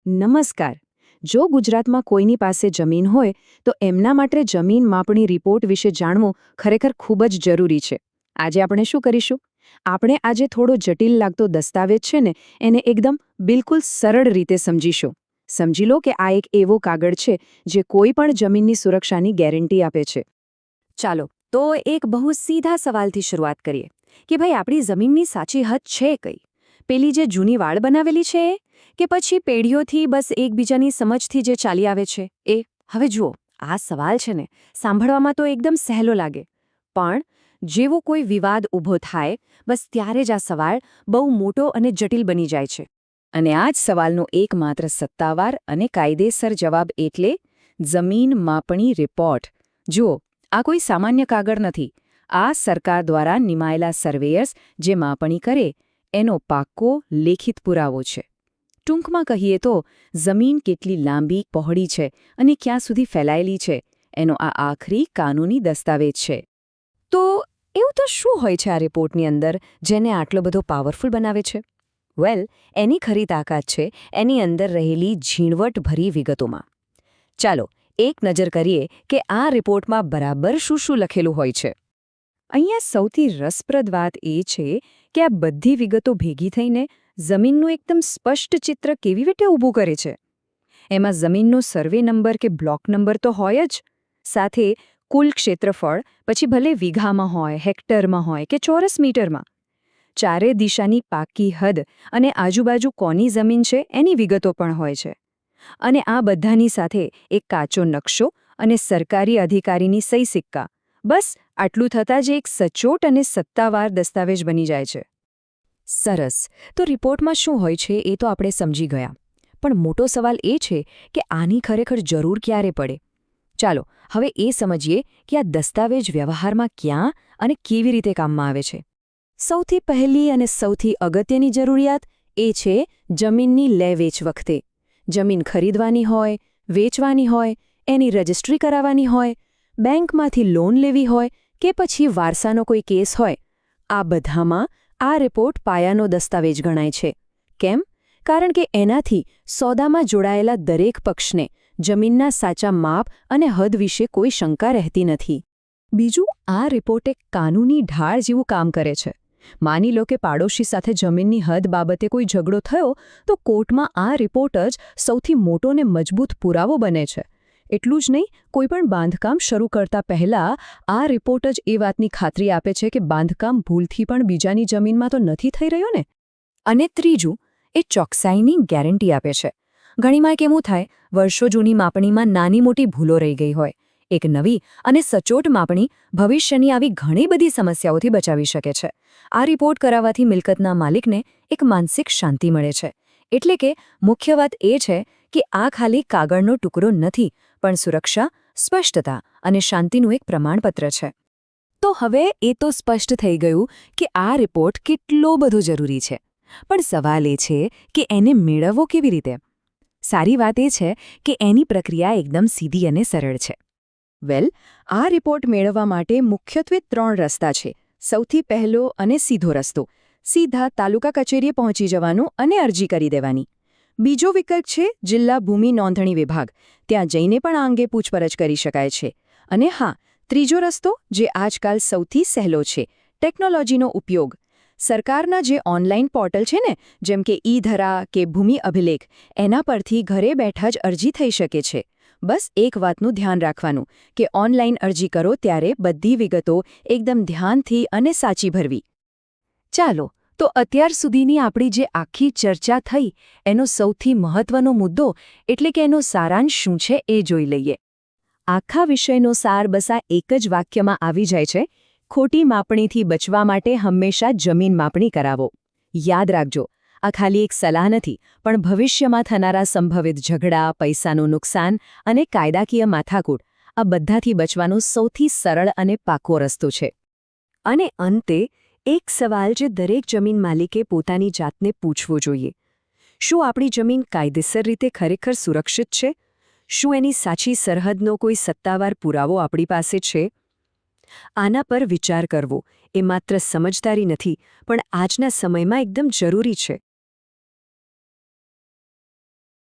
નમસ્કાર. જો ગુજરાતમાં કોઈની પાસે જમીન હોય તો એમના માટે જમીન માપણી રિપોર્ટ વિશે જાણવું ખરેખર ખૂબ જ જરૂરી છે. આજે આપણે શું કરીશું? આપણે આજે થોડો જટિલ લાગતો દસ્તાવેજ છે ને એને એકદમ બિલકુલ સરળ રીતે સમજીશું. સમજી લો કે આ એક એવો કાગળ છે જે કોઈ પણ જમીનની સુરક્ષાની ગેરંટી આપે છે. ચાલો તો એક બહુ સીધા સવાલથી શરૂઆત કરીએ કે ભાઈ આપણી જમીનની સાચી હદ છે કઈ? પેલી જે જૂની વાડ બનાવેલી છે એ? કે પછી પેઢીઓથી બસ એકબીજાની સમજથી જે ચાલી આવે છે એ? હવે જુઓ, આ સવાલ છે ને સાંભળવામાં તો એકદમ સહેલો લાગે, પણ જેવો કોઈ વિવાદ ઊભો થાય બસ ત્યારે જ આ સવાલ બહુ મોટો અને જટિલ બની જાય છે. અને આ જ સવાલનો એકમાત્ર સત્તાવાર અને કાયદેસર જવાબ એટલે જમીન માપણી રિપોર્ટ. જુઓ, આ કોઈ સામાન્ય કાગળ નથી. આ સરકાર દ્વારા નિમાયેલા સર્વેયર્સ જે માપણી કરે એનો પાક્કો લેખિત પુરાવો છે. ટૂંકમાં કહીએ તો જમીન કેટલી લાંબી પહોળી છે અને ક્યાં સુધી ફેલાયેલી છે એનો આ આખરી કાનૂની દસ્તાવેજ છે. તો એવું તો શું હોય છે આ રિપોર્ટની અંદર જેને આટલો બધો પાવરફુલ બનાવે છે? વેલ, એની ખરી તાકાત છે એની અંદર રહેલી ઝીણવટભરી વિગતોમાં. ચાલો એક નજર કરીએ કે આ રિપોર્ટમાં બરાબર શું શું લખેલું હોય છે. અહીંયા સૌથી રસપ્રદ વાત એ છે કે આ બધી વિગતો ભેગી થઈને જમીનનું એકદમ સ્પષ્ટ ચિત્ર કેવી રીતે ઊભું કરે છે. એમાં જમીનનો સર્વે નંબર કે બ્લોક નંબર તો હોય જ, સાથે કુલ ક્ષેત્રફળ, પછી ભલે વીઘામાં હોય, હેક્ટરમાં હોય કે ચોરસ મીટરમાં. ચારે દિશાની પાકી હદ અને આજુબાજુ કોની જમીન છે એની વિગતો પણ હોય છે. અને આ બધાની સાથે એક કાચો નકશો અને સરકારી અધિકારીની સહી સિક્કા. બસ આટલું થતાં જ એક સચોટ અને સત્તાવાર દસ્તાવેજ બની જાય છે. સરસ. તો રિપોર્ટમાં શું હોય છે એ તો આપણે સમજી ગયા. પણ મોટો સવાલ એ છે કે આની ખરેખર જરૂર ક્યારે પડે? ચાલો હવે એ સમજીએ કે આ દસ્તાવેજ વ્યવહારમાં ક્યાં અને કેવી રીતે કામમાં આવે છે. સૌથી પહેલી અને સૌથી અગત્યની જરૂરિયાત એ છે જમીનની લે-વેચ વખતે. જમીન ખરીદવાની હોય, વેચવાની હોય, એની રજિસ્ટ્રી કરાવવાની હોય, બેંકમાંથી લોન લેવી હોય કે પછી વારસાનો કોઈ કેસ હોય, આ બધામાં આ રિપોર્ટ પાયાનો દસ્તાવેજ ગણાય છે. કેમ? કારણ કે એનાથી સોદામાં જોડાયેલા દરેક પક્ષને જમીનના સાચા માપ અને હદ વિશે કોઈ શંકા રહેતી નથી. બીજું, આ રિપોર્ટ એક કાનૂની ઢાળ જેવું કામ કરે છે. માની લો કે પાડોશી સાથે જમીનની હદ બાબતે કોઈ ઝઘડો થયો તો કોર્ટમાં આ રિપોર્ટ જ સૌથી મોટો ને મજબૂત પુરાવો બને છે. એટલું જ નહીં, કોઈપણ બાંધકામ શરૂ કરતા પહેલાં આ રિપોર્ટ જ એ વાતની ખાતરી આપે છે કે બાંધકામ ભૂલથી પણ બીજાની જમીનમાં તો નથી થઈ રહ્યો ને. અને ત્રીજું, એ ચોકસાઈની ગેરંટી આપે છે. ઘણીમાં કેવું થાય, વર્ષો જૂની માપણીમાં નાની મોટી ભૂલો રહી ગઈ હોય. એક નવી અને સચોટ માપણી ભવિષ્યની આવી ઘણી બધી સમસ્યાઓથી બચાવી શકે છે. આ રિપોર્ટ કરાવવાથી મિલકતના માલિકને એક માનસિક શાંતિ મળે છે. એટલે કે મુખ્ય વાત એ છે કે આ ખાલી કાગળનો ટુકડો નથી, પણ સુરક્ષા, સ્પષ્ટતા અને શાંતિનું એક પ્રમાણપત્ર છે. તો હવે એ તો સ્પષ્ટ થઈ ગયું કે આ રિપોર્ટ કેટલો બધો જરૂરી છે. પણ સવાલ એ છે કે એને મેળવવો કેવી રીતે? સારી વાત એ છે કે એની પ્રક્રિયા એકદમ સીધી અને સરળ છે. વેલ, આ રિપોર્ટ મેળવવા માટે મુખ્યત્વે 3 રસ્તા છે. સૌથી પહેલો અને સીધો રસ્તો, સીધા તાલુકા કચેરીએ પહોંચી જવાનું અને અરજી કરી દેવાની. બીજો વિકલ્પ છે જિલ્લા ભૂમિ નોંધણી વિભાગ. ત્યાં જઈને પણ આ અંગે પૂછપરછ કરી શકાય છે. અને હા, ત્રીજો રસ્તો, જે આજકાલ સૌથી સહેલો છે, ટેકનોલોજીનો ઉપયોગ. સરકારના જે ઓનલાઈન પોર્ટલ છે ને, જેમ કે ઈ-ધરા કે ભૂમિ અભિલેખ, એના પરથી ઘરે બેઠા જ અરજી થઈ શકે છે. બસ એક વાતનું ધ્યાન રાખવાનું કે ઓનલાઈન અરજી કરો ત્યારે બધી વિગતો એકદમ ધ્યાનથી અને સાચી ભરવી. ચાલો, તો અત્યાર સુધીની આપણી જે આખી ચર્ચા થઈ એનો સૌથી મહત્વનો મુદ્દો એટલે કે એનો સારાંશ શું છે એ જોઈ લઈએ. આખા વિષયનો સાર બસ આ એક જ વાક્યમાં આવી જાય છે: ખોટી માપણીથી બચવા માટે હંમેશા જમીન માપણી કરાવો. યાદ રાખજો, આ ખાલી એક સલાહ નથી, પણ ભવિષ્યમાં થનારા સંભવિત ઝઘડા, પૈસાનું નુકસાન અને કાયદાકીય માથાકૂટ, આ બધાથી બચવાનો સૌથી સરળ અને પાકો રસ્તો છે. અને અંતે એક સવાલ જે દરેક જમીન માલિકે પોતાની જાતને પૂછવો જોઈએ: શું આપણી જમીન કાયદેસર રીતે ખરેખર સુરક્ષિત છે? શું એની સાચી સરહદનો કોઈ સત્તાવાર પુરાવો આપણી પાસે છે? આના પર વિચાર કરવો એ માત્ર સમજદારી નથી, પણ આજના સમયમાં એકદમ જરૂરી છે.